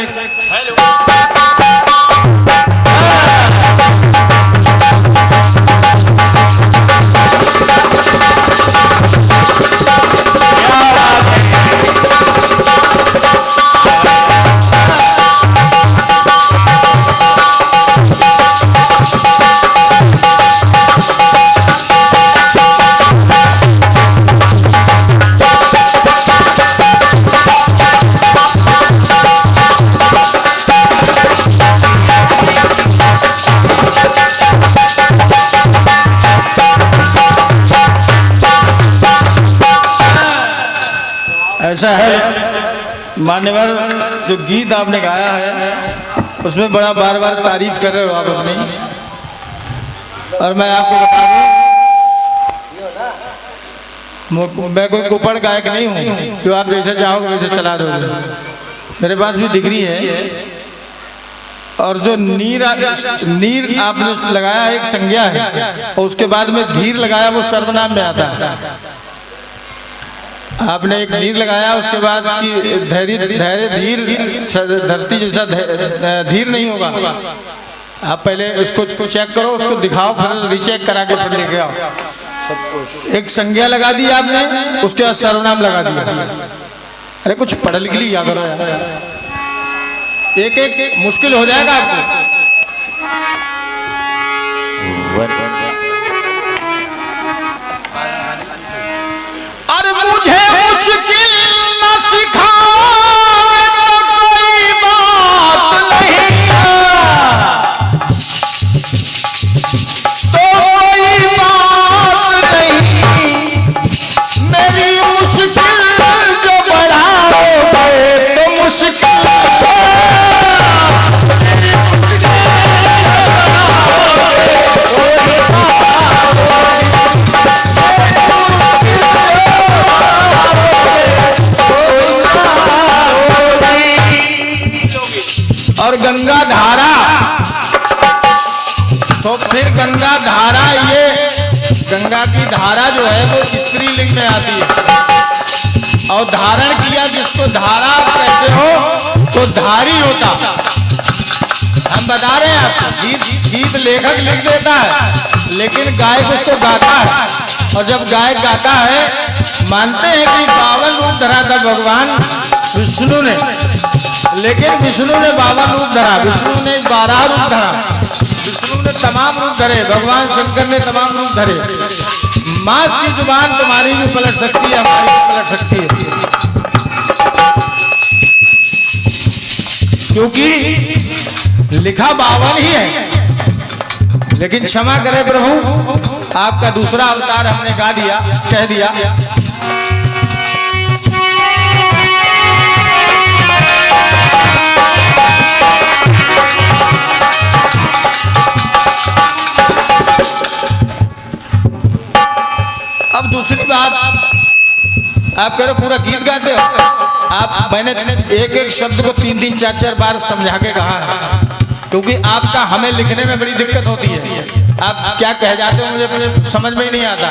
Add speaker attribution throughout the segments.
Speaker 1: Hello.
Speaker 2: ऐसा है मान्यवर, जो गीत आपने गाया है उसमें बड़ा बार बार तारीफ कर रहे हो आप अपनी, और मैं आपको बता दूं मैं कोई कुपड़ गायक नहीं हूँ जो आप जैसे चाहोगे वैसे चला दोगे। मेरे पास भी डिग्री है, और जो नीर आपने लगाया एक संज्ञा है, और उसके बाद में धीर लगाया वो सर्वनाम में आता है। आपने एक नीर लगाया, उसके बाद की धैर्य धीर धरती जैसा धीर नहीं होगा। आप पहले उसको चेक करो, उसको दिखाओ, फिर रीचेक करा के फिर लेके आओ। एक संज्ञा लगा दी आपने, उसके बाद सर्वनाम लगा दिया। अरे कुछ पढ़ लिख लिया करो यार, एक एक मुश्किल हो जाएगा आपको। अरे मुझे मुश्किल न सिखावे तो कोई बात नहीं, तो कोई बात नहीं। मेरी मुश्किल जो बढ़ाओगे तो मुश्किल और गंगा धारा, तो फिर गंगा धारा, ये गंगा की धारा जो है वो स्त्रीलिंग में आती है, और धारण किया जिसको धारा कहते हो तो धारी होता। हम बता रहे हैं आपको, गीत लेखक लिख देता है लेकिन गायक उसको गाता है, और जब गायक गाता है मानते हैं कि 52 रूप धरा था भगवान विष्णु ने, लेकिन विष्णु ने 52 रूप धरा, विष्णु ने 12 रूप धरा, विष्णु ने तमाम रूप धरे, भगवान शंकर ने तमाम रूप धरे। मांस की जुबान तुम्हारी भी पलट सकती है, हमारी भी पलट सकती है, क्योंकि लिखा 52 ही है। लेकिन क्षमा करे प्रभु, आपका दूसरा अवतार हमने गा दिया, कह दिया। अब दूसरी बात, आप कह रहे पूरा गीत गाते हो, आप मैंने एक एक शब्द को 3-3, 4-4 बार समझा के कहा है, क्योंकि आपका हमें लिखने में बड़ी दिक्कत होती है। आप क्या कह जाते हो मुझे समझ में ही नहीं आता,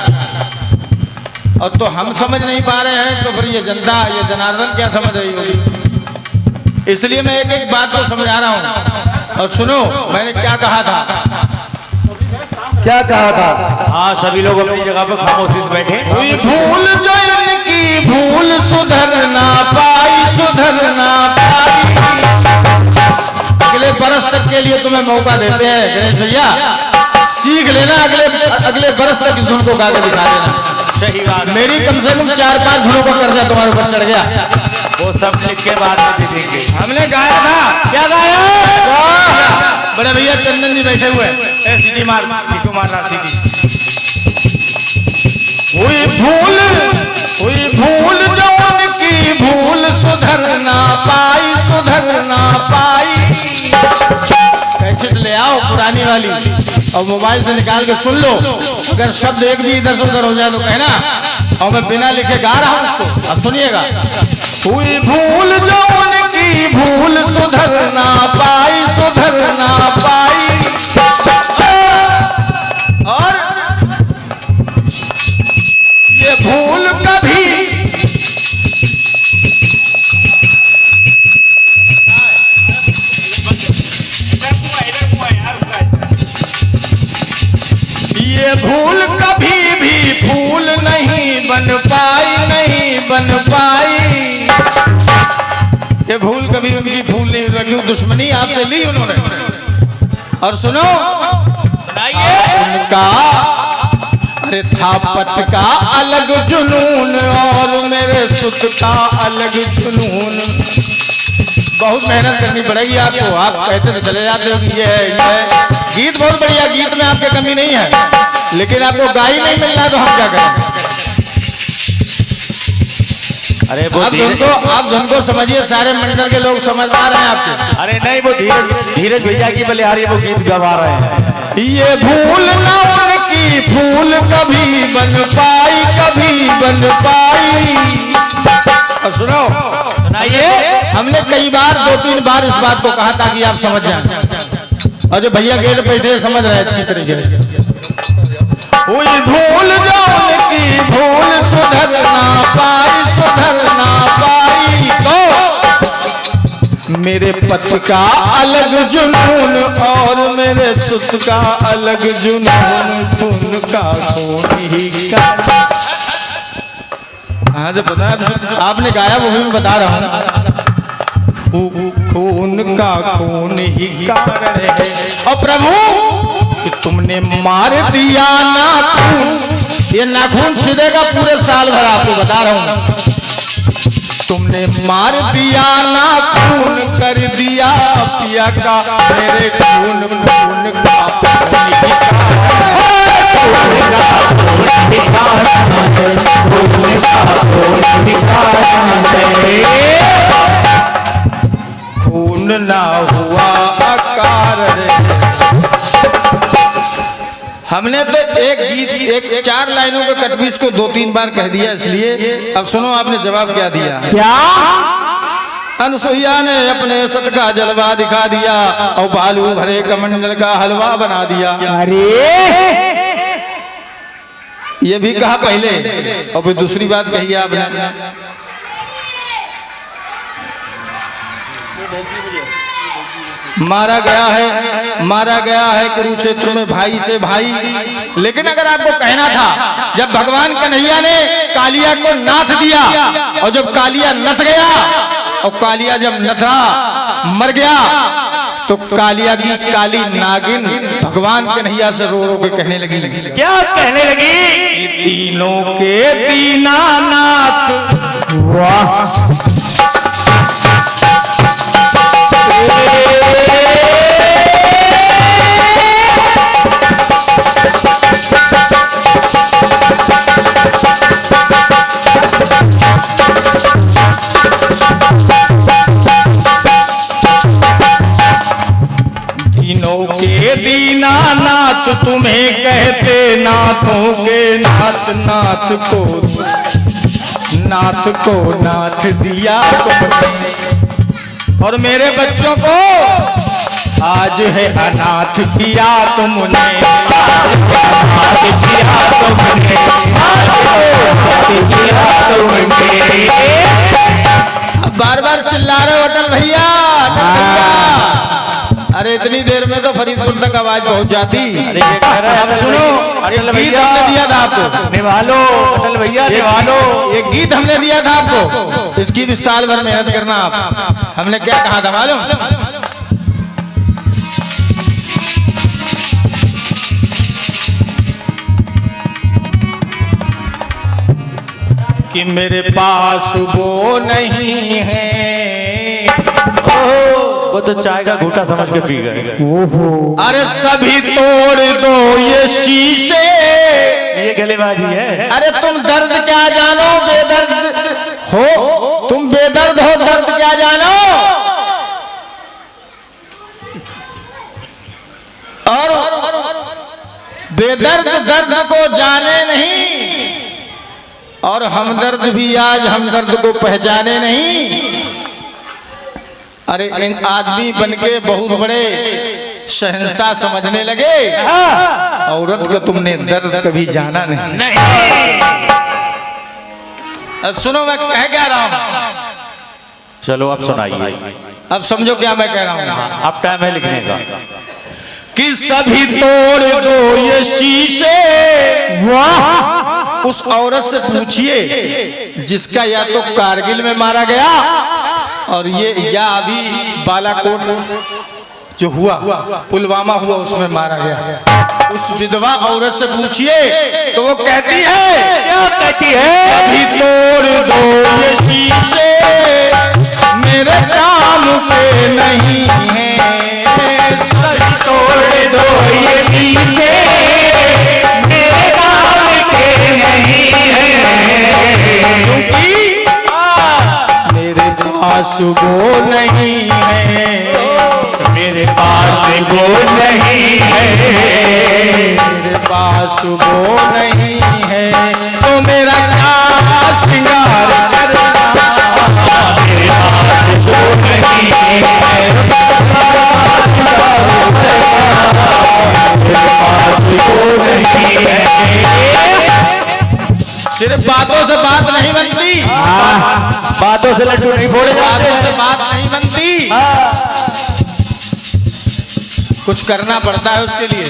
Speaker 2: और तो हम समझ नहीं पा रहे हैं, तो फिर ये जनता, ये जनार्दन क्या समझ रही होगी। इसलिए मैं एक एक बात को समझा रहा हूँ। और सुनो मैंने क्या कहा था, क्या कहा था।
Speaker 1: हाँ, सभी लोग अपनी जगह पर खामोशी से बैठे।
Speaker 2: हुई भूल जो इनकी भूल सुधर ना पाई, सुधर ना पाई। अगले बरस तक के लिए तुम्हें मौका देते हैं गणेश भैया, सीख लेना, अगले बरस तक इस धुन को गा के दिखा देना।
Speaker 1: सही बात।
Speaker 2: मेरी कम से कम 4-5 धुनों का कर्जा तुम्हारे ऊपर चढ़ गया,
Speaker 1: वो सब लिख के बाद में दे देंगे।
Speaker 2: हमने गाया था, क्या गाया? बड़े भैया चंदन जी बैठे हुए, सीधी मार मारना सीधी। हुई भूल जो उनकी भूल सुधर ना पाई, सुधर ना पाई। कैसेट ले आओ पुरानी वाली, और मोबाइल से निकाल के सुन लो। अगर शब्द एक भी इधर से उधर हो जाए तो कहना, और मैं बिना लिखे गा रहा हूं उसको, अब सुनिएगा। हुई भूल जो उनकी भूल सुधर ना पाई, सुधर ना पाई। और ये भूल कभी दुश्मनी आपसे ली उन्होंने। और सुनो
Speaker 1: सुनाइए।
Speaker 2: उनका अरे था पत का अलग जुनून और मेरे सुत का अलग जुनून। बहुत मेहनत करनी पड़ेगी आपको। आप कहते तो चले जाते हो कि ये है गीत बहुत बढ़िया, गीत में आपके कमी नहीं है, लेकिन आपको गाई नहीं मिल रहा है तो हम क्या करें।
Speaker 1: अरे वो
Speaker 2: आप धुन को समझिए, सारे मंडल के लोग समझदार हैं आपके।
Speaker 1: अरे नहीं, वो धीरज भैया की बलिहारी वो गीत गवा रहे हैं।
Speaker 2: ये भूल ना उनकी फूल कभी बन पाई, कभी बन पाई। और सुनो
Speaker 1: सुनाइए।
Speaker 2: हमने कई बार 2-3 बार इस बात को कहा ताकि आप समझ जाएं, और जो भैया गेट बैठे समझ रहे अच्छी तरीके। हुई भूल जो उनकी भूल सुधर ना पाई, सुधर ना पाई। तो मेरे पत का अलग जुनून और मेरे सुत का अलग जुनून, खून का खून ही का। हाँ जो पता है आपने गाया वो भी मैं बता रहा हूँ। खून का खून ही कारण है। और प्रभु कि तुमने मार दिया नाखून, ये नाखून छिदेगा पूरे साल भर, आपको बता रहा हूँ। तुमने मार दिया नाखून, कर दिया पिया का मेरे खून, खून का खून ना हुआ आकार। हमने तो एक गीत 4 लाइनों के कटपीस को 2-3 बार कह दिया, इसलिए अब सुनो आपने जवाब क्या दिया। क्या अनसुईया ने अपने सत का जलवा दिखा दिया और बालू भरे कमंडल का हलवा बना दिया। अरे ये भी कहा पहले, और फिर दूसरी बात कही आपने। मारा गया है कुरुक्षेत्र में भाई से भाई। लेकिन अगर आपको कहना था जब भगवान कन्हैया ने कालिया को नाथ दिया, और जब कालिया नथ गया, और कालिया जब नथा मर गया, तो कालिया की काली नागिन भगवान कन्हैया से रो रो के कहने लगी।
Speaker 1: क्या कहने लगी?
Speaker 2: तीनों के दीनानाथ। वाह दीनानाथ तुम्हें कहते नाथों के नाथ, नाथ को नाथ दिया तुमने, और मेरे बच्चों को आज है अनाथ किया तुमने, अनाथ किया तुमने, बार बार चिल्ला रहे हो अटल भैया। अरे इतनी देर में तो फरीदपुर तक आवाज पहुंच जाती।
Speaker 1: अरे अब
Speaker 2: सुनो,
Speaker 1: अटल
Speaker 2: एक गीत
Speaker 1: भैया
Speaker 2: हमने दिया था आपको,
Speaker 1: निभा लो अटल भैया, निभा लो।
Speaker 2: एक गीत हमने दिया था आपको, इसकी भी साल भर मेहनत करना आप। हमने क्या कहा था मालूम? कि मेरे पास वो नहीं है।
Speaker 1: वो तो चाय का घूटा समझ के पी गए।
Speaker 2: अरे सभी तोड़ दो ये शीशे,
Speaker 1: ये गलेबाजी है।
Speaker 2: अरे तुम दर्द क्या जानो, बेदर्द हो तुम, बेदर्द हो दर्द क्या जानो। और बेदर्द दर्द को जाने नहीं, और हमदर्द भी आज हमदर्द को पहचाने नहीं। अरे इन आदमी बनके बहुत बड़े शहंशाह समझने लगे, औरत को तुमने दर्द कभी जाना नहीं। सुनो मैं कह क्या रहा हूं,
Speaker 1: चलो अब सुनाइए।
Speaker 2: अब समझो क्या मैं कह रहा हूं।
Speaker 1: अब टाइम है लिखने का।
Speaker 2: कि सभी तोड़ दो ये शीशे। वाह, उस औरत से पूछिए जिसका या तो कारगिल में मारा गया और ये या अभी बालाकोट जो हुआ, पुलवामा हुआ, उसमें मारा गया। उस विधवा औरत से पूछिए तो वो कहती है,
Speaker 1: क्या कहती है?
Speaker 2: अभी तोड़ दो ये शीशे, मेरे काम के नहीं है।
Speaker 1: अभी तोड़ दो ये शीशे, मेरे काम के नहीं है।
Speaker 2: क्योंकि मेरे पास वो नहीं है,
Speaker 1: मेरे पास वो नहीं है,
Speaker 2: मेरे पास वो नहीं है, तो मेरा क्या श्रृंगार करना।
Speaker 1: मेरे पास वो नहीं है, मेरे पास वो नहीं है।
Speaker 2: सिर्फ बातों से बात नहीं बनती,
Speaker 1: बातों से लड्डू नहीं फोड़े जाते
Speaker 2: बातों से
Speaker 1: हैं।
Speaker 2: बात नहीं बनती, कुछ करना पड़ता है उसके लिए।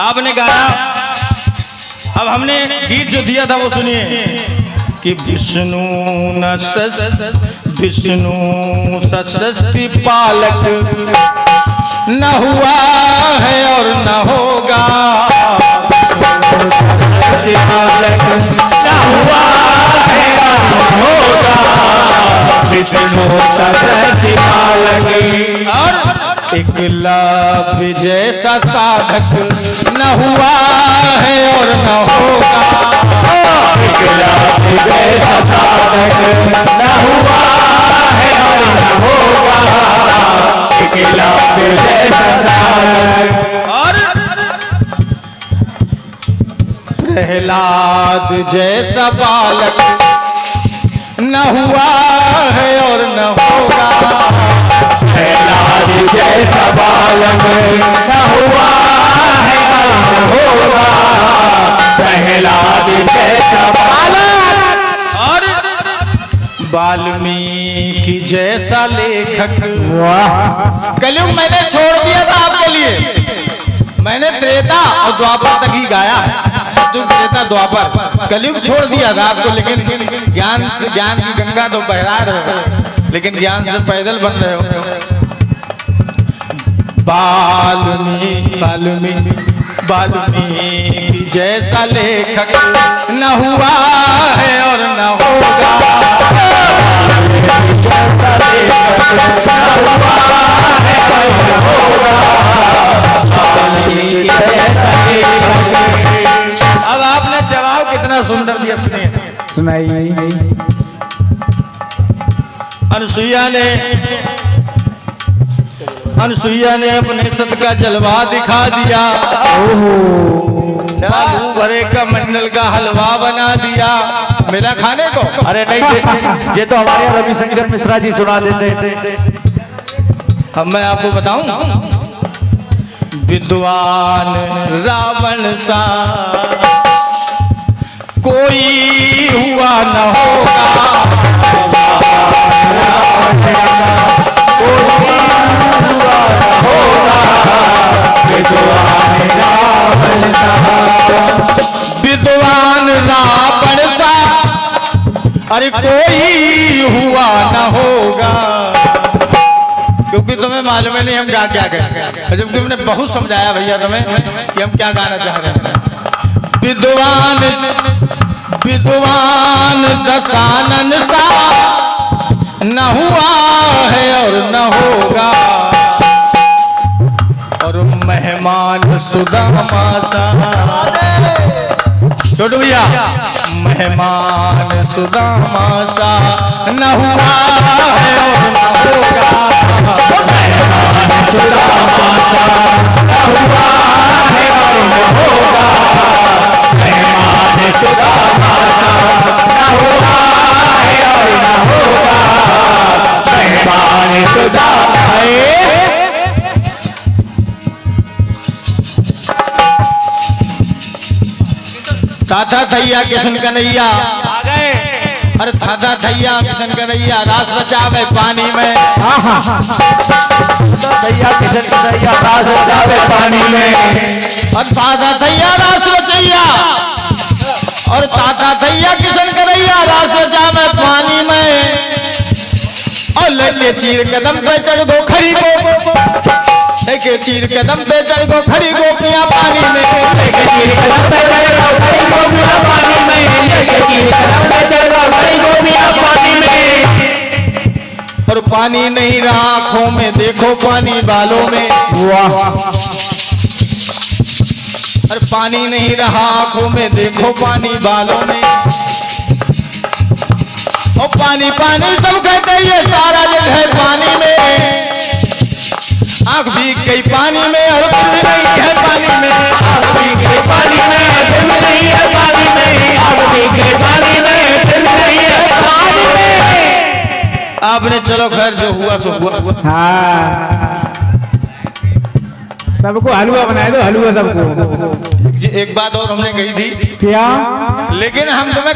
Speaker 2: आपने गाया, अब हमने गीत जो दिया था वो सुनिए कि विष्णु न विष्णु सशस्ति पालक न हुआ है और न होगा,
Speaker 1: ना हुआ है ना होगा, विष्णु सशस्ति पालक।
Speaker 2: और एकलव्य जैसा साधक न हुआ है और न होगा,
Speaker 1: एकलव्य जैसा साधक ना हुआ है और न होगा, एकलव्य जैसा साधक।
Speaker 2: और प्रहलाद जैसा बालक न हुआ है और न होगा,
Speaker 1: प्रहलाद जैसा बालक न हुआ है और न होगा, प्रहलाद जैसा बालक।
Speaker 2: और वाल्मीकि जैसा लेखक। कलयुग मैंने छोड़ दिया था आपके लिए, मैंने त्रेता और द्वापर तक ही गाया, सतयुग त्रेता द्वापर, कलयुग छोड़ दिया था आपको। लेकिन ज्ञान से, ज्ञान की गंगा तो बहरा रहे हो, लेकिन ज्ञान से पैदल बन रहे हो। वाल्मीकि जैसा लेखक न हुआ है और न होगा,
Speaker 1: जैसा लेखक न हुआ है और न होगा, वाल्मीकि जैसा लेखक।
Speaker 2: अब आपने जवाब कितना सुंदर दिया, सुनिए। अनसुईया ने अपने सत का जलवा दिखा दिया, आलू भरे का मंडल का हलवा बना दिया, मिला खाने को।
Speaker 1: अरे नहीं, ये तो हमारे यहाँ रविशंकर मिश्रा जी सुना देते।
Speaker 2: अब मैं आपको बताऊं, विद्वान रावण सा कोई हुआ न होगा, विद्वान रावण सा अरे कोई हुआ न होगा। क्योंकि तुम्हें मालूम है नहीं हम गा क्या गए, जबकि मैंने बहुत समझाया भैया तुम्हें कि हम क्या गाना चाह रहे हैं। विद्वान दशानन सा न हुआ है और न होगा, और मेहमान सुदामा सा, छोटू भैया, मेहमान सुदामा सा न हुआ है और न होगा,
Speaker 1: मेहमान सुदामा सा न हुआ है और न होगा, मेहमान सुदामा सा न हुआ है और न होगा, मेहमान सुदामा।
Speaker 2: ताता थैया किशन कन्हैया
Speaker 1: आ गए।
Speaker 2: अरे थाता थैया किशन कन्हैया रास रचावे पानी में,
Speaker 1: थैया किशन कन्हैया रास रचावे पानी में,
Speaker 2: और सादा थैया रास रचैया, और ताता थैया किशन कन्हैया रास रचावे के चीर कदम पे चढ़ गो खड़ी गो के चीर कदम पे चढ़ गो खड़ी गोपियां पानी में
Speaker 1: के चीर कदम पे चढ़ गो खड़ी गोपियां पानी में के चीर कदम पे चढ़ गो खड़ी गोपियां पानी में
Speaker 2: और पानी नहीं रहा आंखों में देखो पानी बालों में
Speaker 1: वाह
Speaker 2: और पानी नहीं रहा आंखों में देखो पानी बालों में और पानी पानी सब कहते ये सारा जग है पानी में आंख भीग गई पानी में और फिर भी नहीं है पानी में
Speaker 1: आग भीग गई पानी में फिर भी नहीं है पानी में आग भीग गई पानी में फिर भी नहीं है पानी में
Speaker 2: आपने चलो खैर जो हुआ सो हुआ
Speaker 3: हाँ सबको हलवा बनाए दो हलवा सबको।
Speaker 2: एक बात और हमने कही थी
Speaker 3: क्या?
Speaker 2: लेकिन हम तुम्हें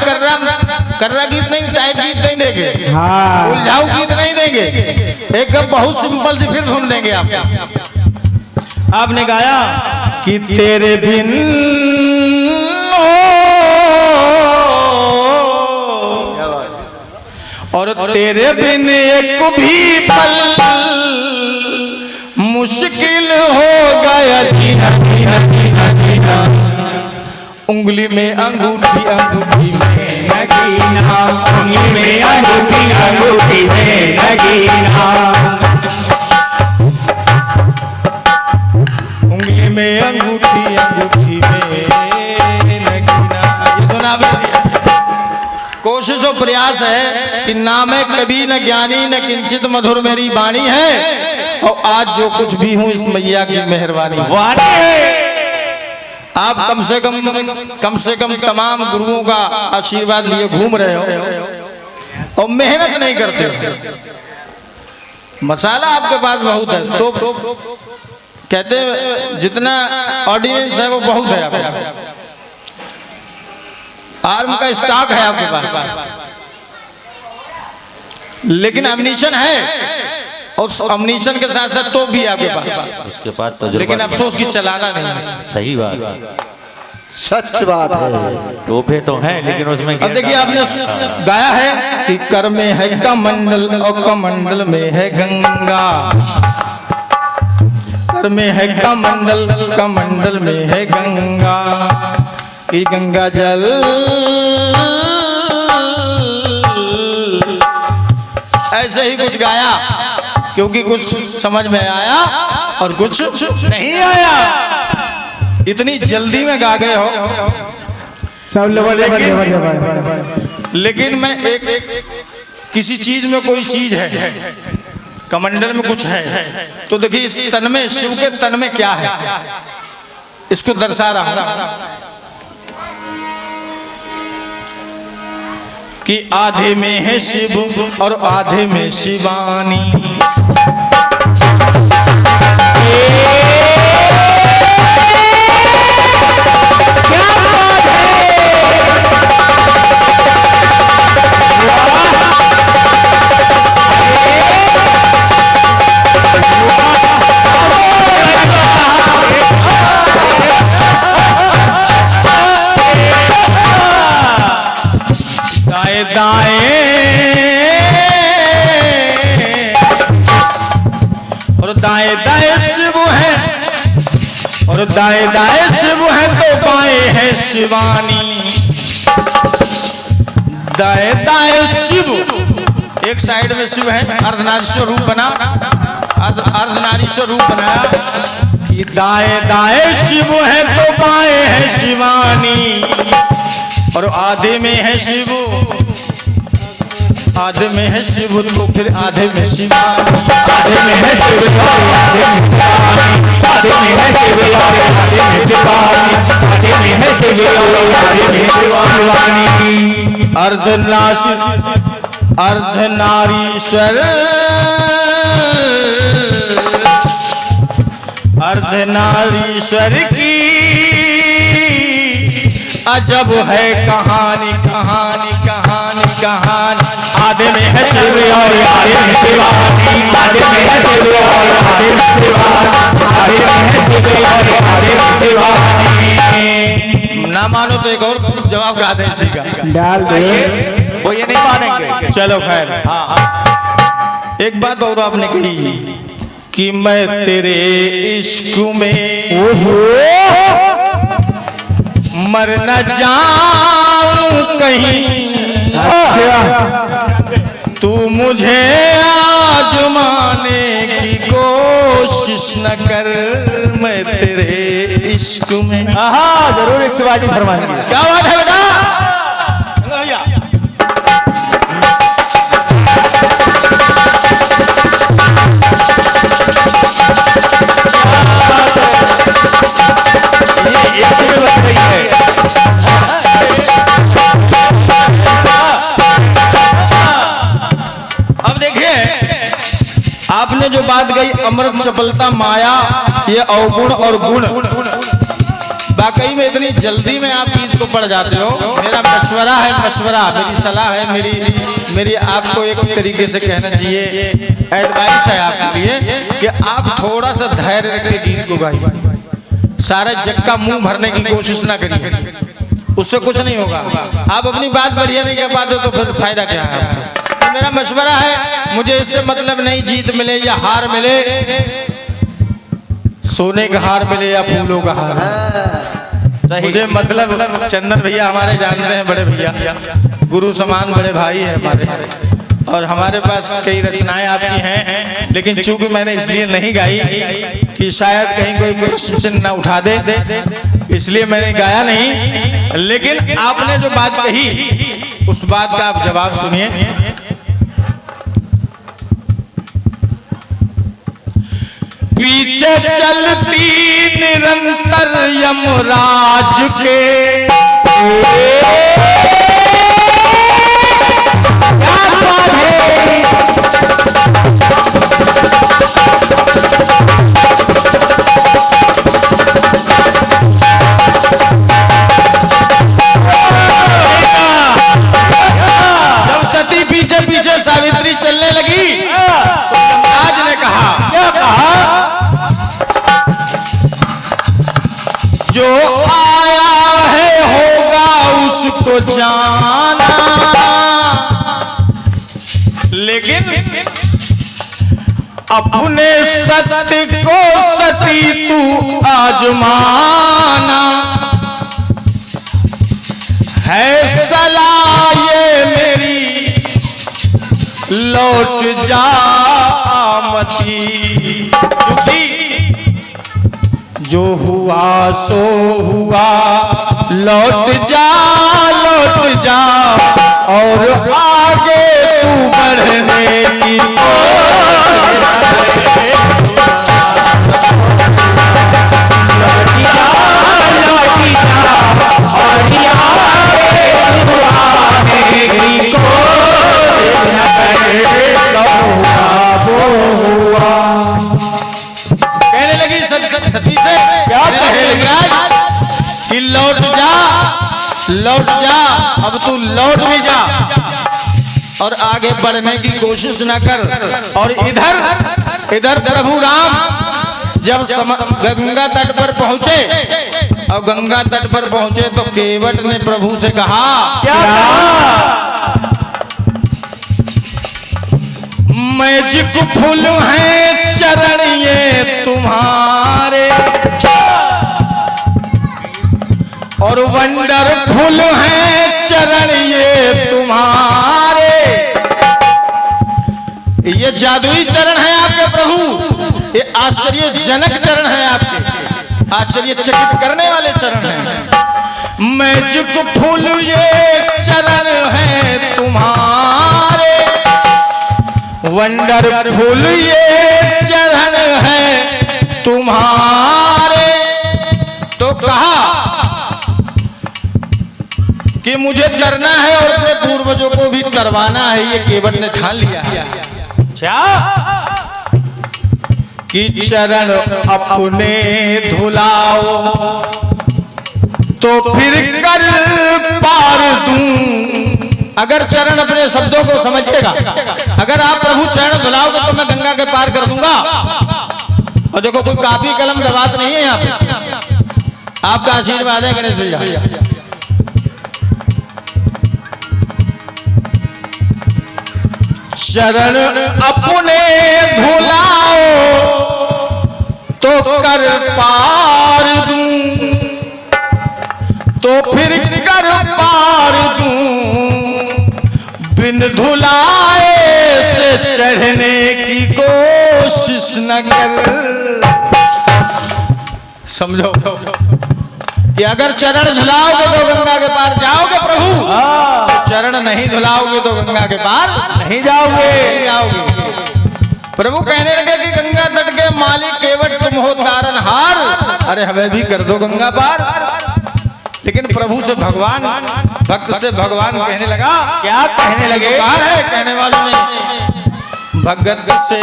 Speaker 2: कर्रा गीत नहीं टाइट गीत नहीं देंगे
Speaker 3: हाँ
Speaker 2: उलझाऊ गीत नहीं देंगे एकदम बहुत सिंपल सी फिर सुन देंगे आप आपने गाया कि तेरे बिन और तेरे बिन एक भी पल मुश्किल हो गया जीना जीना जीना जीना उंगली में अंगूठी अंगूठी में
Speaker 1: नगीना उंगली में अंगूठी अंगूठी में नगीना
Speaker 2: उंगली में अंगूठी अंगूठी में नगीना ये तो नाम है। कोशिश और प्रयास है कि ना मैं कभी न ज्ञानी न किंचित मधुर मेरी वाणी है और आज जो कुछ भी हूँ इस मैया की मेहरबानी है। आप कम से कम तमाम गुरुओं का आशीर्वाद लिए घूम रहे हो और मेहनत नहीं करते हो। मसाला आपके पास बहुत है तो कहते जितना ऑर्डिनेंस है वो बहुत है आपके पास आर्म का स्टॉक है आपके पास लेकिन अम्नीशन है और अम्नीशन के साथ साथ तो भी आपके पास
Speaker 4: उसके बाद तो
Speaker 2: लेकिन अफसोस की चलाना नहीं है।
Speaker 4: सही बात
Speaker 5: सच बात है
Speaker 4: तोहफे तो हैं लेकिन उसमें
Speaker 2: अब देखिए आपने गाया है कि कर में है कमंडल और कमंडल में है गंगा कर में है कमंडल कमंडल में है गंगा कि गंगा जल ऐसे ही कुछ गाया क्योंकि कुछ समझ में आया और कुछ नहीं आया इतनी जल्दी में गा गए हो
Speaker 3: सब लोग
Speaker 2: लेकिन मैं एक किसी चीज में कोई चीज है कमंडल में कुछ है तो देखिए इस तन में शिव के तन में क्या है इसको दर्शा रहा हूं कि आधे में है शिव और आधे में शिवानी दाएं दाएं शिव है और दाएं दाएं शिव है तो बाएं है शिवानी दाएं दाएं शिव एक साइड में शिव है अर्धनारीश्वर रूप बना अर्धनारीश्वर रूप बनाया कि दाएं दाएं शिव है तो बाएं है शिवानी और आधे में है शिव आधे में है शिव तो फिर आधे में शिवानी
Speaker 1: आधे में है शिव आधे में शिवानी आधे में है शिव आधे में शिवानी आधे में है शिव आधे में शिवानी
Speaker 2: अर्धनारीश्वर अर्धनारीश्वर की अजब है कहानी कहानी कहानी कहानी
Speaker 1: आधे में है शिव और आधे में शिवानी आधे में है शिव और आधे में शिवानी आधे में है शिव और आधे में शिवानी
Speaker 2: ना मानो तो एक और जवाब गा दे इसी का
Speaker 3: डाल दे
Speaker 4: वो ये नहीं मानेंगे
Speaker 2: चलो खैर
Speaker 4: हाँ हाँ
Speaker 2: एक बात और आपने कही कि मैं तेरे इश्क में मर न जाऊं कहीं, तू मुझे आजमाने की कोशिश न कर, मैं तेरे इश्क में।
Speaker 1: हाँ जरूर 108 फरमाएंगे।
Speaker 2: क्या बात है बेटा।
Speaker 1: ये एक चीज बन रही है।
Speaker 2: अब देखिए आपने जो बात कही अमृत चपलता माया, ये अवगुण और गुण, वाकई में इतनी जल्दी में आप गीत को पढ़ जाते हो। मेरा मशवरा है, मशवरा मेरी सलाह है, मेरी आपको एक तरीके से कहना चाहिए, एडवाइस है आपके लिए कि आप थोड़ा सा धैर्य रख के गीत को गाइए। सारा जग का मुंह भरने की कोशिश ना करिए, उससे कुछ नहीं होगा। आप अपनी बात बढ़िया नहीं कह पाते तो फिर फायदा क्या है आपको। तो मेरा मशवरा है, मुझे इससे मतलब नहीं जीत मिले या हार मिले, सोने का हार मिले या फूलों का हार, मुझे मतलब चंदन भैया हमारे जानते हैं, बड़े भैया गुरु समान बड़े भाई है हमारे, और हमारे पास कई रचनाएं आपकी हैं, लेकिन चूंकि मैंने इसलिए नहीं गाई कि शायद कहीं कोई प्रश्न चिन्ह न उठा दे, इसलिए मैंने गाया नहीं। लेकिन आपने जो बात कही उस बात का आप जवाब सुनिए। पीछे चलती निरंतर यमराज के, जब सती पीछे पीछे सावित्री चलने लगी तो यमराज ने कहा, क्या कहा, जो आया है होगा उसको जाना, लेकिन अपने सत्य को सती तू आजमाना, है सलाह ये मेरी लौट जा मती, जो हुआ सो हुआ, लौट जा और आगे तू बढ़ने की कहने लगी सती से, क्या कि लौट जा, अब तू लौट भी जा और आगे बढ़ने की कोशिश ना कर। और इधर प्रभु राम जब गंगा तट पर पहुंचे, और गंगा तट पर पहुंचे तो केवट ने प्रभु से कहा, क्या कहा, मैजिक फूल हैं चरण ये तुम्हारे, और वंडरफुल हैं चरण ये तुम्हारे, ये जादुई चरण है आपके प्रभु, ये आश्चर्यजनक चरण है आपके, आश्चर्यचकित करने वाले चरण हैं। मैजिक फूल ये चरण है तुम्हारे, वंडरफुल ये चरण है तुम्हारे। तो कहा कि मुझे करना है और अपने पूर्वजों को भी करवाना है, ये केवट ने ठान लिया है। कि चरण अपने धुलाओ तो फिर कर पार दूं। अगर चरण अपने शब्दों को समझिएगा, अगर आप प्रभु चरण धुलाओगे तो मैं गंगा के पार कर दूंगा। और देखो कोई कापी कलम दबात नहीं है यहाँ पे, आपका आशीर्वाद है गणेश भैया। चरण अपने धुलाओ तो कर पार दूं, तो फिर कर पार दूं, बिन धुलाए से चढ़ने की कोशिश न कर। समझो कि अगर चरण धुलाओगे तो गंगा के पार जाओगे प्रभु, चरण नहीं धुलाओगे तो गंगा के पार
Speaker 1: नहीं जाओगे।
Speaker 2: प्रभु कहने लगे कि गंगा तट के मालिक केवट तुम हो तारनहार, अरे हमें भी कर दो गंगा पार। लेकिन प्रभु से भगवान, भक्त से भगवान कहने लगा,
Speaker 1: क्या कहने लगे?
Speaker 2: कहा है कहने वालों ने, भगत से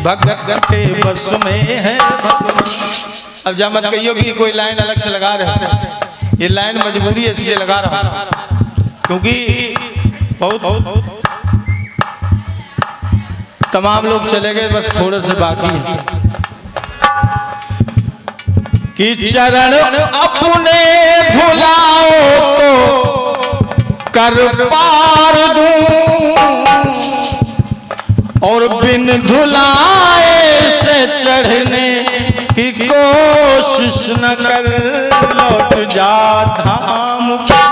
Speaker 2: भगत के बस में है। अब जब मत कहियो कि कोई लाइन अलग से लगा रहे, ये लाइन मजबूरी है इसलिए लगा रहा हूं, क्योंकि बहुत तमाम लोग चले गए, बस थोड़े से बाकी है। कि चरण अपने धुलाओ तो कर पार दूं, और बिन धुलाए से चढ़ने की कोशिश न कर। लौट जा धाम को,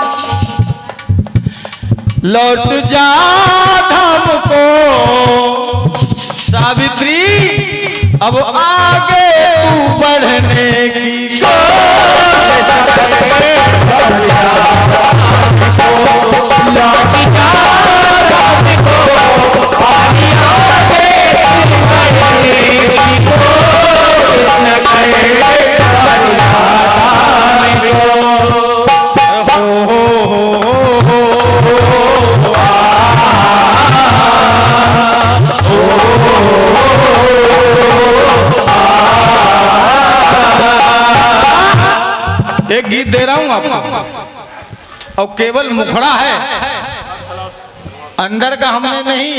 Speaker 2: लौट जा धाम को सावित्री, अब आगे तू बढ़ने की एक गीत दे रहा हूं आपको, और केवल मुखड़ा है, अंदर का हमने नहीं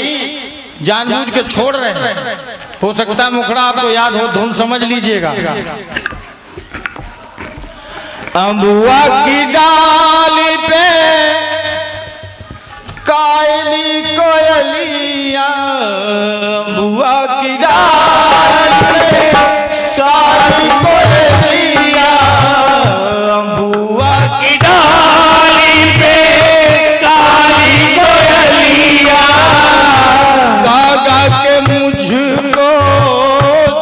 Speaker 2: जानबूझ के छोड़ रहे हैं। हो सकता है मुखड़ा आपको याद हो, धुन समझ लीजिएगा। अम्बुआ की डाली पे कायली कोयलिया, अम्बुआ की डाली पे काली कोयलिया, अम्बुआ की डाली पे काली कोयलिया, गा गा के मुझको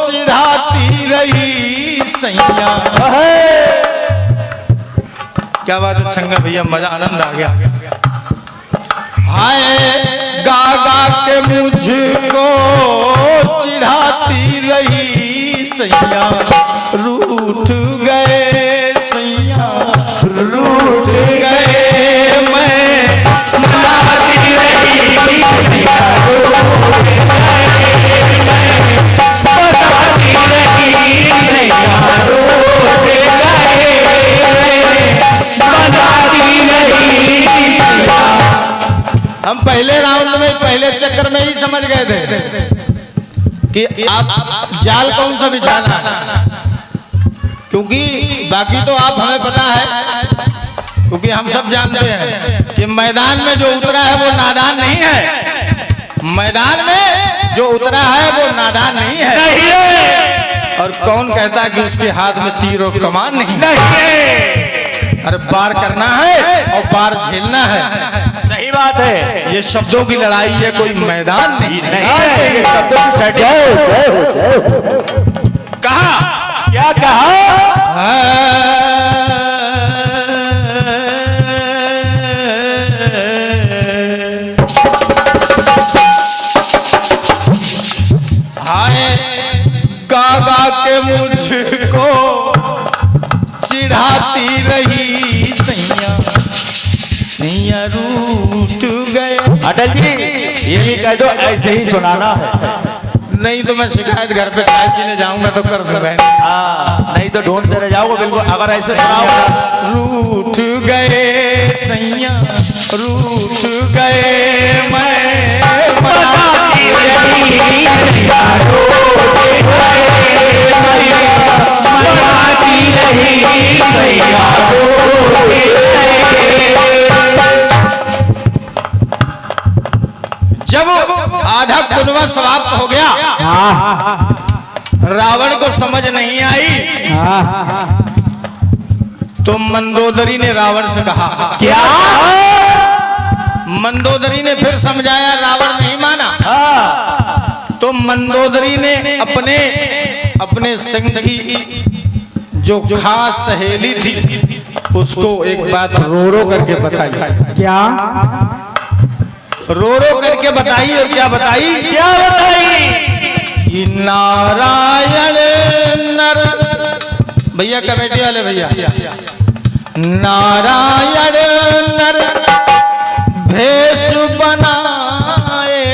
Speaker 2: चिढ़ाती रही सैया। क्या बात है संगा भैया, मजा आनंद आ गया। हाय गा गा के मुझको चिढ़ाती रही सैया, रूठ गए सैया, रूठ गए, मैं मनाती रही सैया, रूठ गए, मैं मनाती रही सैया, रूठ गए, मनाती रही सैया। हम पहले राउंड में, पहले चक्कर में ही समझ गए थे कि आप जाल कौन सा बिछाना है, क्योंकि बाकी तो आप हमें पता है, क्योंकि हम सब जानते हैं कि मैदान में जो उतरा है वो नादान नहीं है, मैदान में जो उतरा है वो नादान नहीं है। और कौन कहता है कि उसके हाथ में तीर और कमान नहीं है? अरे पार करना है और पार झेलना है।
Speaker 1: सही बात है,
Speaker 2: ये शब्दों की लड़ाई है, कोई मैदान नहीं
Speaker 1: है, ये शब्दों की कहा, क्या कहा?
Speaker 2: हाय गा गा के मुझको चिढ़ाती रही सैया, सैया रूठ गए।
Speaker 1: अटल जी ये भी कह दो, ऐसे ही सुनाना है,
Speaker 2: नहीं तो मैं शिकायत घर पे चाय पीने जाऊंगा तो कर दूं बहन।
Speaker 1: हाँ, नहीं तो ढूंढते रह जाओगे बिल्कुल, अगर ऐसे सुनाओगे।
Speaker 2: रूठ गए सैया, रूठ गए, मैं मनाती रही सैया, रूठ गए, मनाती रही सैया, रूठ गए। जब पुनवा समाप्त हो गया। रावण को समझ नहीं आई तो मंदोदरी ने रावण से कहा
Speaker 1: क्या?
Speaker 2: मंदोदरी ने फिर समझाया, रावण नहीं माना। तो मंदोदरी ने अपने संग की जो खास सहेली थी उसको एक बात रो करके बताई।
Speaker 3: क्या?
Speaker 2: रो करके बताई। और क्या बताई?
Speaker 1: क्या बताई?
Speaker 2: कि नारायण नर, भैया कमेटी वाले भैया, नारायण नर भेष बनाए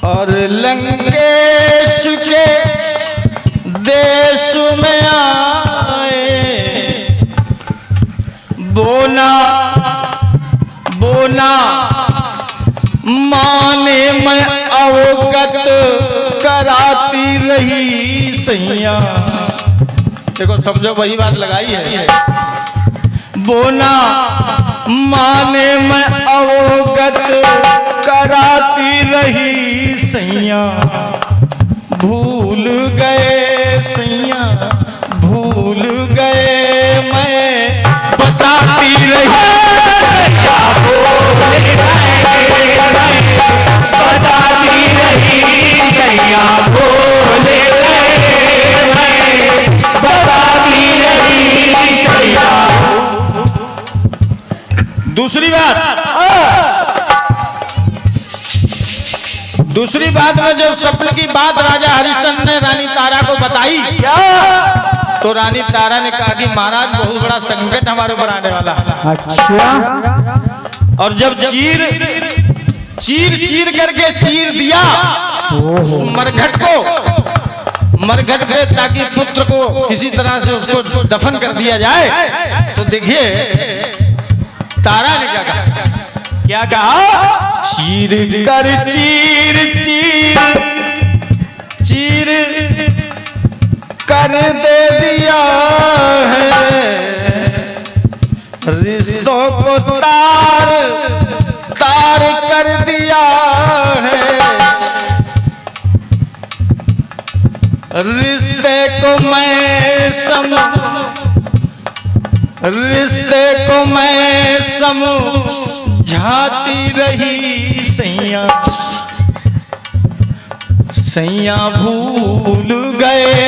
Speaker 2: और लंकेश के देश में आए। बोना माने मैं अवगत कराती रही सैया। देखो समझो वही बात लगाई है। बोना माने मैं अवगत कराती रही सैया। भूल गए सैया, भूल गए मैं बताती रही।
Speaker 1: बताती रही सैया, बोले मैं बताती रही सैया।
Speaker 2: दूसरी बात में जब स्वप्न की बात राजा हरिश्चंद्र ने रानी तारा को बताई तो रानी तारा ने कहा कि महाराज बहुत बड़ा संकट हमारे ऊपर आने वाला है।
Speaker 3: अच्छा।
Speaker 2: और जब चीर करके चीर दिया उस मरघट पे ताकि पुत्र को किसी तरह से उसको दफन कर दिया जाए, तो देखिए तारा ने क्या कहा।
Speaker 1: क्या कहा?
Speaker 2: चीर कर चीर कर दे दिया है, रिश्तों को तार कर दिया है। रिश्ते को मैं समझाती रही सैया। सैया भूल गए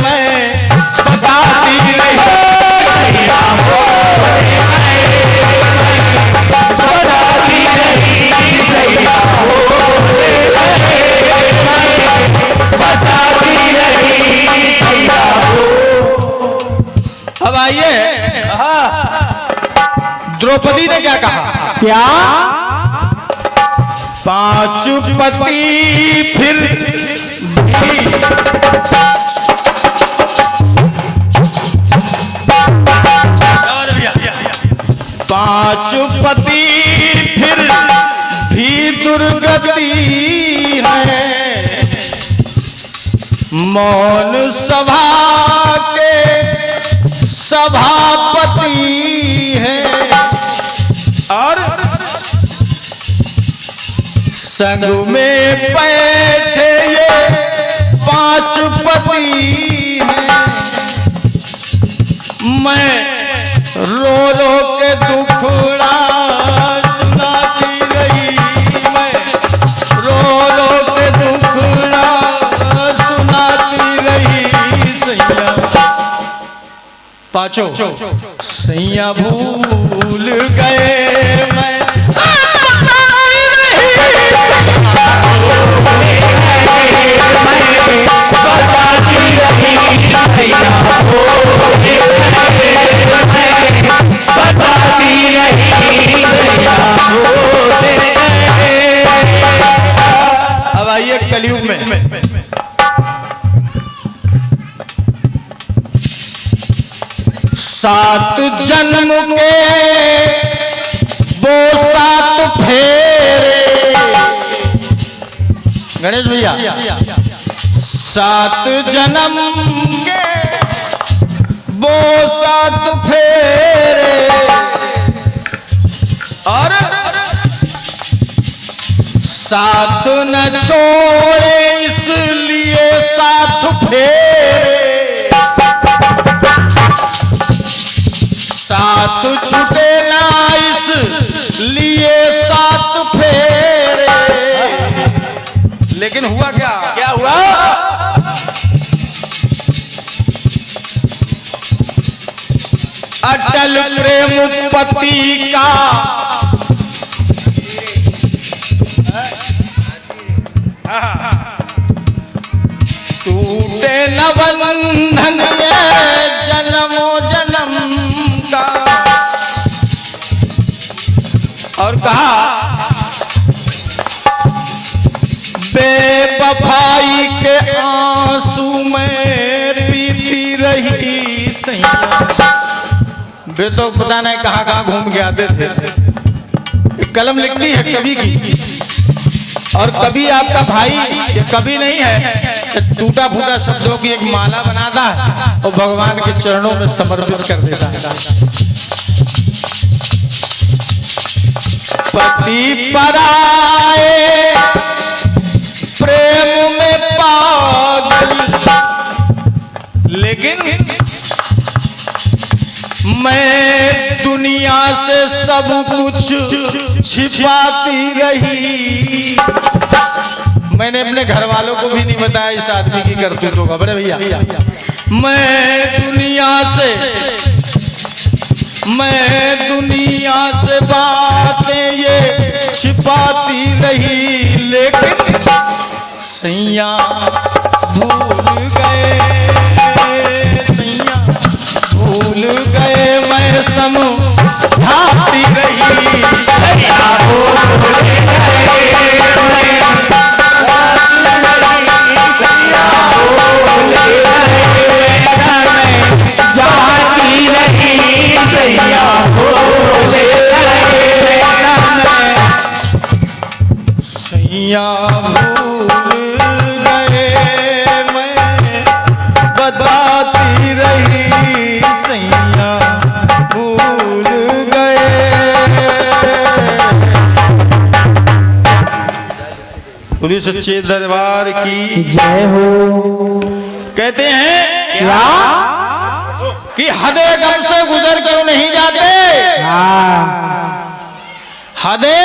Speaker 2: मैं बताती रही।
Speaker 1: बताती रही सैया, बताती रही सैया।
Speaker 2: अब आइए द्रौपदी ने क्या कहा।
Speaker 3: क्या?
Speaker 2: 5 पति फिर भी और भैया 5 पति फिर भी दुर्गति है। मौन सभा के सभापति है और संग में बैठे ये 5 पति हैं। मैं रो के दुखड़ा सुनाती रही। मैं रो के दुखड़ा सुनाती रही सैया। 5 सैया भूल गए मैं अब आइए कलयुग में। सात जन्म के वो 7 फेरे, गणेश भैया 7 जन्म के वो 7 फेरे और साथ न छोड़े इसलिए साथ फेरे, साथ छूटे ना इसलिए साथ फेरे। लेकिन हुआ क्या?
Speaker 1: क्या हुआ?
Speaker 2: अटल प्रेम पति का टूटे न बंधन जन्मों जन्म का। और कहा बेवफाई के आंसू में पीती रही सैया। वे तो पता नहीं कहाँ कहाँ घूम के आते थे। कलम लिखती है कवि की, और कवि आपका भाई ये कवि नहीं है, टूटा फूटा शब्दों की एक माला बनाता है और भगवान के चरणों में समर्पित कर देता है। पति पराए प्रेम में पागल, लेकिन मैं दुनिया से सब कुछ छिपाती रही। मैंने अपने घर वालों को भी नहीं बताया इस आदमी की करतूतों का। बड़े भैया, मैं दुनिया से बातें ये छिपाती रही, लेकिन सैया भूल गए मैं समझाती रही। सैया भूल सैया भूल गए मैं बताती रही। सैया भूल गए। पुलिस सच्चे दरबार की
Speaker 3: जय हो।
Speaker 2: कहते हैं
Speaker 3: क्या?
Speaker 2: कि हदे गम से गुजर क्यों नहीं जाते? हदे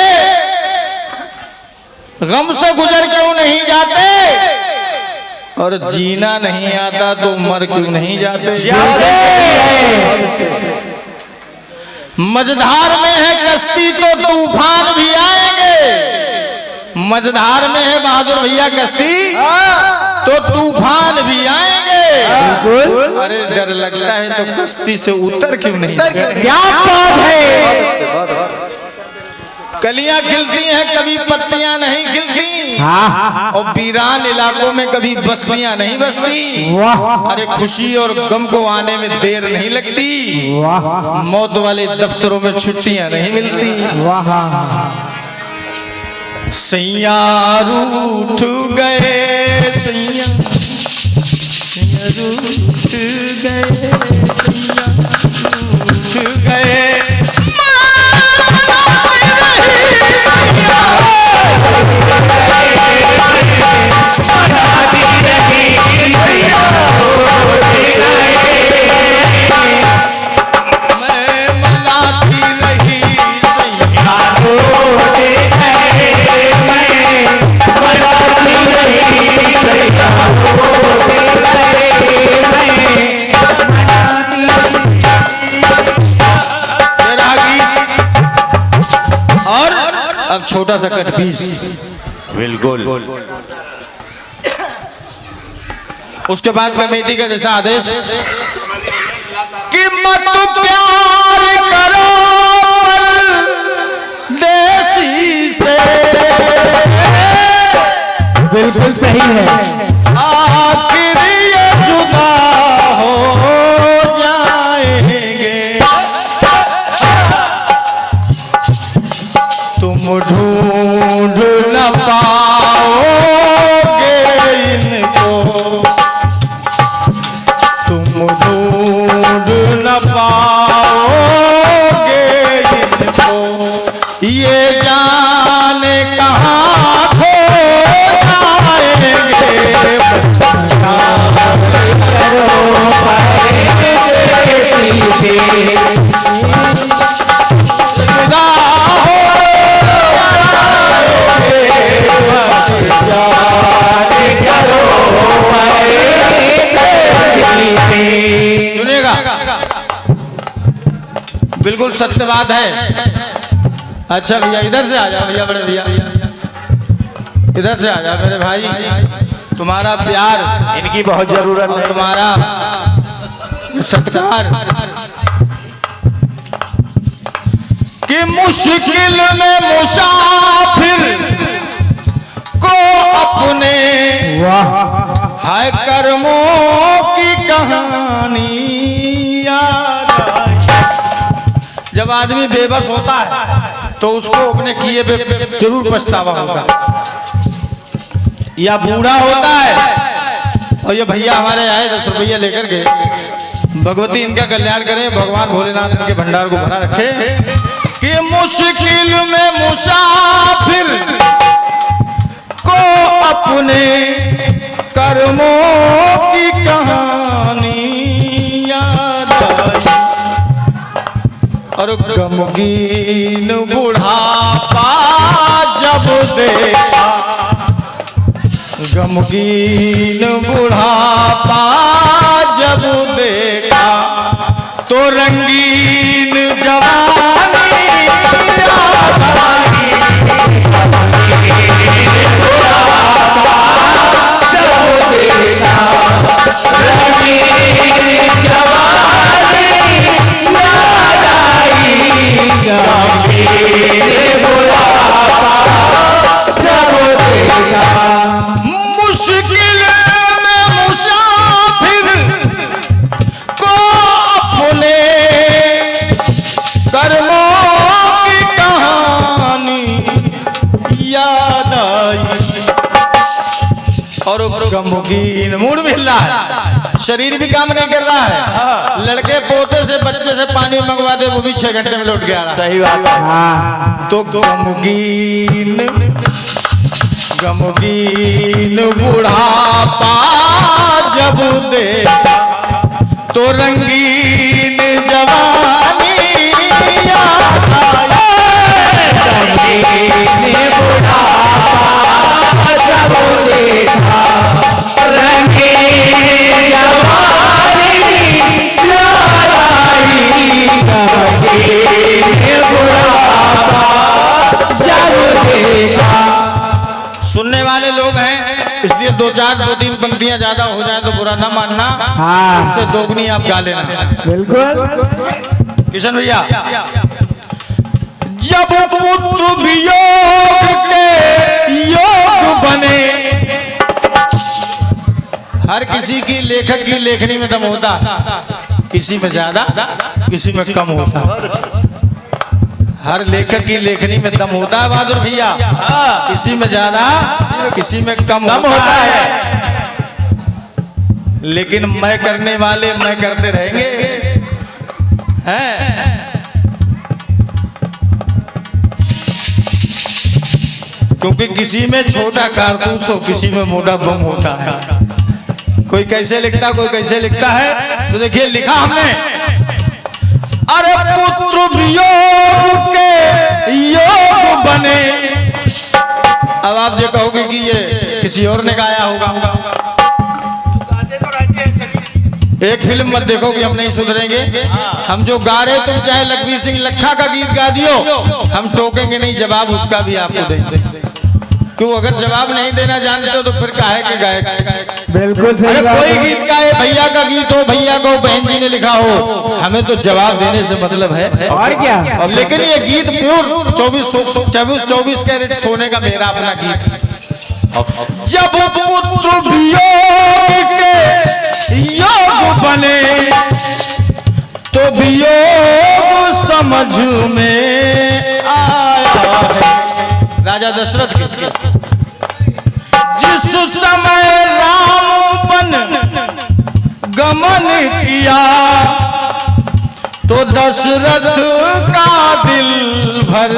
Speaker 2: गम से गुजर क्यों नहीं जाते? और जीना नहीं आता तो मर क्यों नहीं जाते? मझधार में है कश्ती तो तूफान भी आएंगे। मझधार में है बहादुर भैया कश्ती तो तूफान भी आएंगे। अरे डर लगता है तो कश्ती से उतर क्यों नहीं?
Speaker 3: क्या बात है?
Speaker 2: कलियां खिलती हैं कभी पत्तियां नहीं खिलती। और वीरान इलाकों में कभी बस्तियां नहीं बसती। अरे खुशी और गम को आने में देर नहीं लगती। मौत वाले दफ्तरों में छुट्टियां नहीं मिलती। सैया रूठ गए, सैया रूठ गए, सैया रूठ गए। अब छोटा सा कट पीस।
Speaker 4: बिल्कुल।
Speaker 2: उसके बाद कमेटी का जैसा आदेश कि मत प्यार करो परदेसी से।
Speaker 3: बिल्कुल सही है।
Speaker 2: आखिर ये जुदा हो जाएंगे, तुम ढूंढ न पाओगे इनको, तुम ढूंढ न पाओगे इनको। ये जाने कहाँ बिल्कुल सत्य बात है। अच्छा भैया इधर से आ जाओ, भैया बड़े भैया इधर से आ जाओ मेरे भाई, तुम्हारा प्यार,
Speaker 1: इनकी बहुत जरूरत
Speaker 2: और
Speaker 1: है।
Speaker 2: तुम्हारा सत्कार कि मुश्किल में मुसाफिर को अपने है कर्मों की कहानी याद आई। जब आदमी बेबस होता है तो उसको अपने किए पे जरूर पछतावा होता है, या बूढ़ा होता है। और ये भैया हमारे आए 10 रुपये लेकर के, भगवती इनका कल्याण करे, भगवान भोलेनाथ इनके भंडार को भरा रखे। कि मुश्किल में मुसाफिर को अपने कर्मों की कहानी याद आई, और गमगीन बुढ़ापा जब देखा, गमगीन बुढ़ापा जब देखा, तो रंगीन जवानी याद आई।
Speaker 1: जब देखा रंगीन जवानी याद आई, गमगीन बुढ़ापा जब देखा।
Speaker 2: मुश्किल में मुसाफिर को अपने कर्मों की कहानी याद आई, और गमगीन मूड भी हिल रहा है, शरीर भी काम नहीं कर रहा है। लड़के पोते से बच्चे से पानी मंगवा दे, वो भी 6 घंटे में लौट के आ रहा है।
Speaker 1: सही बात है।
Speaker 3: हाँ
Speaker 2: तो गमगीन गमगीन बुढ़ापा जब देखा, तो रंगीन जवानी याद आई।
Speaker 1: रंगीन बुढ़ापा जब देखा, रंगीन जवानी याद आई, रंगीन बुढ़ापा जब देखा।
Speaker 2: सुनने वाले लोग हैं, इसलिए 2-3 पंक्तियां ज्यादा हो जाए तो बुरा ना मानना।
Speaker 3: हाँ।
Speaker 2: इससे दोगुनी आप गा लेना।
Speaker 3: बिल्कुल।
Speaker 2: किशन भैया, जब पुत्र वियोग के योग बने, हर किसी की लेखक की लेखनी में दम होता, किसी में ज्यादा किसी में कम होता। हर लेखक की लेखनी में दम होता है बहादुर भैया, किसी में ज्यादा किसी में कम होता है। लेकिन मैं करने वाले मैं करते रहेंगे हैं। क्योंकि किसी में छोटा कारतूस हो, किसी में मोटा बम होता है। कोई कैसे लिखता कोई कैसे लिखता है। तो देखिए लिखा हमने, अरे पुत्र वियोग के योग बने। अब आप जो कहोगे कि ये किसी और ने गाया होगा, एक फिल्म मत देखो कि हम नहीं सुधरेंगे। हम जो गा रहे, तुम चाहे लखवी सिंह लट्ठा का गीत गा दियो, हम टोकेंगे नहीं, जवाब उसका भी आपको देंगे। क्यों, अगर जवाब नहीं देना जानते हो तो फिर काहे के गायक।
Speaker 3: बिल्कुल सही
Speaker 2: अरे
Speaker 3: बात
Speaker 2: कोई
Speaker 3: है।
Speaker 2: गीत गाए, भैया का गीत हो, भैया को बहन जी ने लिखा हो, हमें तो जवाब देने से मतलब है।
Speaker 3: और क्या।
Speaker 2: लेकिन ये गीत प्योर 24 कैरेट सोने का मेरा अपना गीत है। जब पुत्र वियोग के योग बने, तो वियोग समझ में आया है। राजा दशरथ के जिस समय राम बन गमन किया, तो दशरथ का दिल भर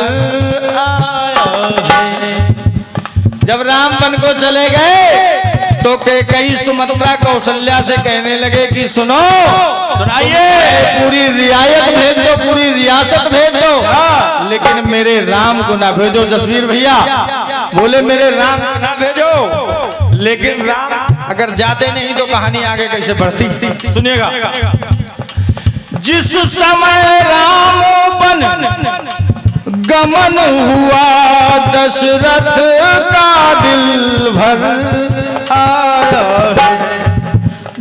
Speaker 2: आया है। जब राम बन को चले गए तो कई सुमत्रा कौशल्या से कहने लगे कि सुनो,
Speaker 1: सुनाइए,
Speaker 2: पूरी रियायत भेज दो, पूरी रियासत भेज दो, लेकिन मेरे राम को ना भेजो। जसवीर भैया बोले मेरे राम को ना भेजो, लेकिन राम अगर जाते नहीं तो कहानी आगे कैसे बढ़ती। सुनिएगा, जिस समय राम गमन हुआ दशरथ का दिल भर आया है।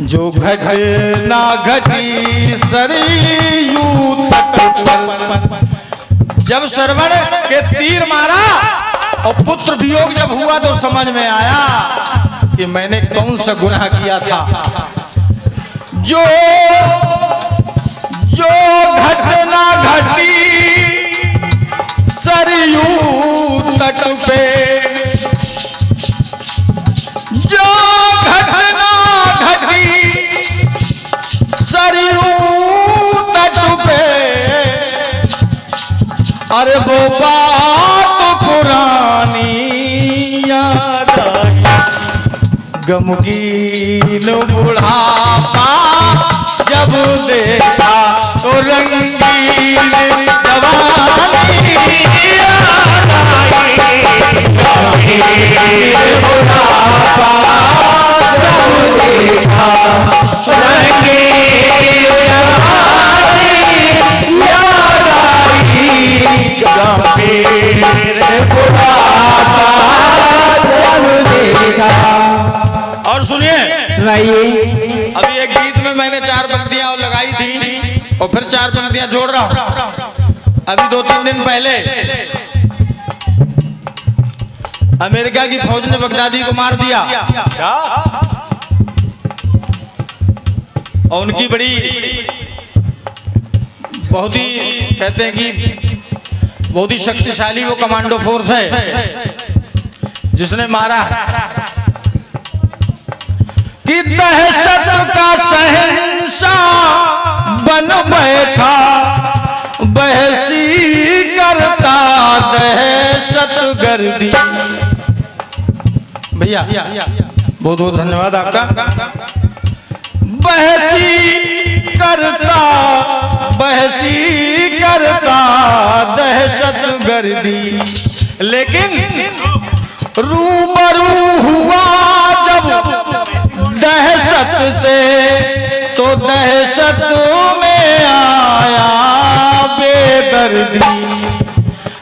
Speaker 2: जो घटना घटी सरयू तट पर, जब श्रवण के तीर मारा और पुत्र वियोग जब हुआ तो समझ में आया कि मैंने कौन सा गुनाह किया था। जो जो घटना घटी सरयू तट पे, जो घटना घटी सरयू तट पे, अरे वो बात पुरानी याद आई। गमगीन बुढ़ापा जब देखा तो रंगीन जवानी याद आई। गमगीन बुढ़ापा जब देखा रंगीन जवानी याद आई। गंभीर बुढ़ापा जब देखा। और सुनिए,
Speaker 3: सुनाइए।
Speaker 2: अभी एक गीत में मैंने 4 पंक्तियां और लगाई थी और फिर 4 पंक्तियां जोड़ रहा हूं। अभी 2-3 दिन पहले अमेरिका की फौज ने बगदादी को मार दिया और उनकी बड़ी बहुत ही कहते हैं कि बहुत ही शक्तिशाली वो कमांडो फोर्स है जिसने मारा कि दहशत का शहंशाह बन बैठा, बहसी करता दहशत गर्दी। भैया बहुत बहुत धन्यवाद आपका। बहसी करता दहशत गर्दी, लेकिन रूबरू हुआ जब दहशत से तो दहशत में आया बेदर्दी।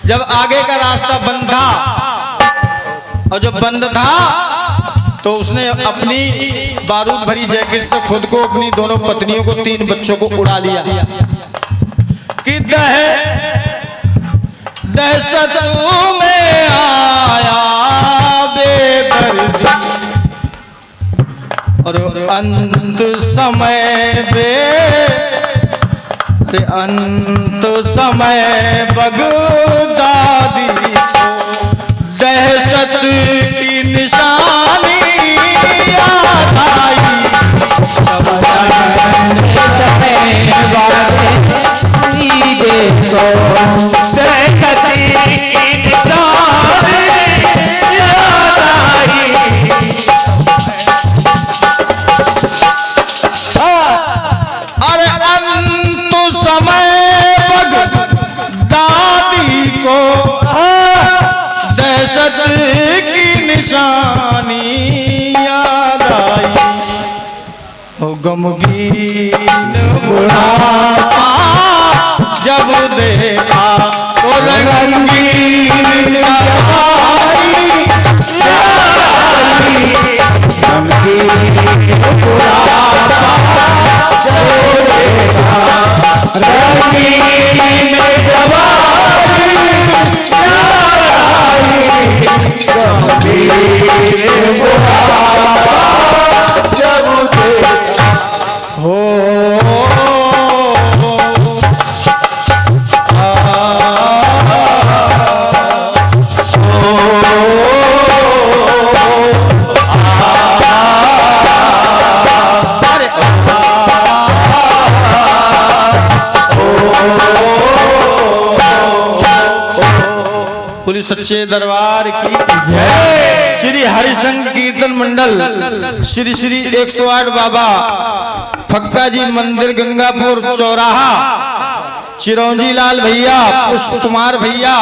Speaker 2: जब आगे का रास्ता बंद था और जब बंद था तो उसने अपनी बारूद भरी जैकेट से खुद को, अपनी दोनों पत्नियों को, 3 बच्चों को उड़ा लिया कि दहशत में आया बेदर्दी। और अंत समय बगदादी दहशत की निशानी याद आई। अरे अंत समय बगदादी को दहशत की निशानी याद आई। ओ गमगीन बुढ़ापा जब देखा तो रंगीन जवानी याद आई। गमगीन बुढ़ापा जब देखा रंगीन जवानी याद आई। गमगीन बुढ़ापा जब देखा हो पुलिस सच्चे दरबार की जय। श्री हरिशंकर कीर्तन मंडल श्री श्री 108 बाबा फक्का जी मंदिर गंगापुर चौराहा चिरौंजी लाल भैया, पुष्प कुमार भैया,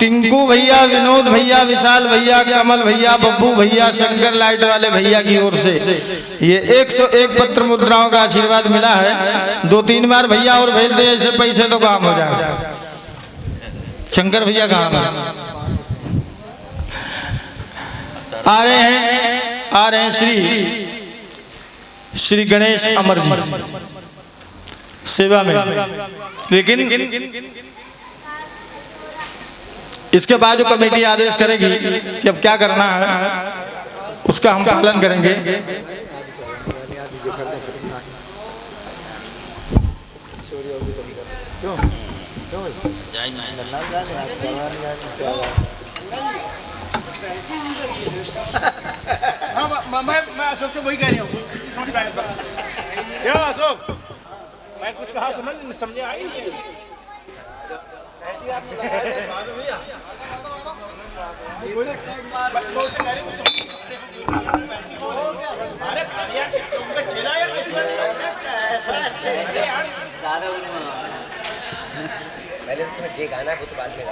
Speaker 2: टिंकू भैया, विनोद भैया, विशाल भैया, कमल भैया, बब्बू भैया, शंकर लाइट वाले भैया की ओर से ये 101 पत्र मुद्राओं का आशीर्वाद मिला है। 2-3 बार भैया और भेज दे, ऐसे पैसे तो काम हो जाएगा। शंकर भैया कहाँ हैं? आ रहे हैं श्री गणेश अमर जी सेवा में। लेकिन इसके बाद जो कमेटी आदेश करेगी कि अब क्या करना है, उसका हम पालन करेंगे।
Speaker 6: मैं अशोक से वही कह रही हूँ, समझ में आया क्या अशोक? मैं कुछ कहा समझ आई।
Speaker 7: पहले तुम्हें जे गाना वो तो बाद में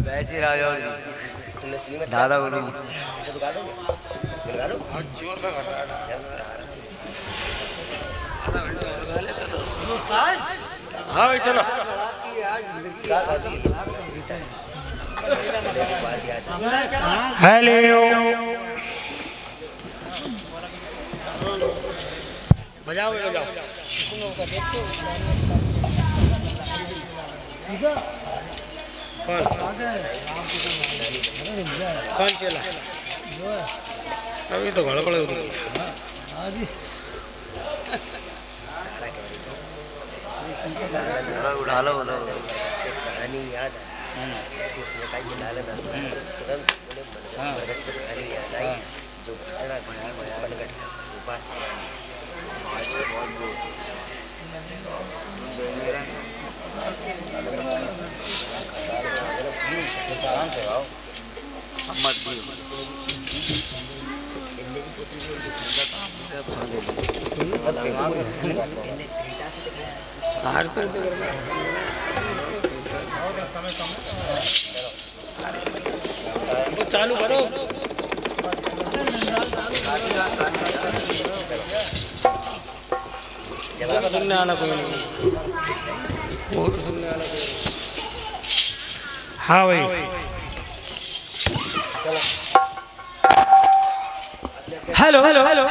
Speaker 7: वैसे राजा जी तुमने सुनी में दादा बोलो तो गा दो जोर का हाँ भाई चलो।
Speaker 6: हेलो बजाओ बजाओ। कौन चला अभी तो गड़बड़ हो रही
Speaker 7: उड़ा लो कहानी याद बुला लेना जो घटना बन गई
Speaker 6: चालू करो। सुनने आना कोई नहीं, सुनने आना कोई। हाँ भाई
Speaker 3: हेलो हेलो हेलो।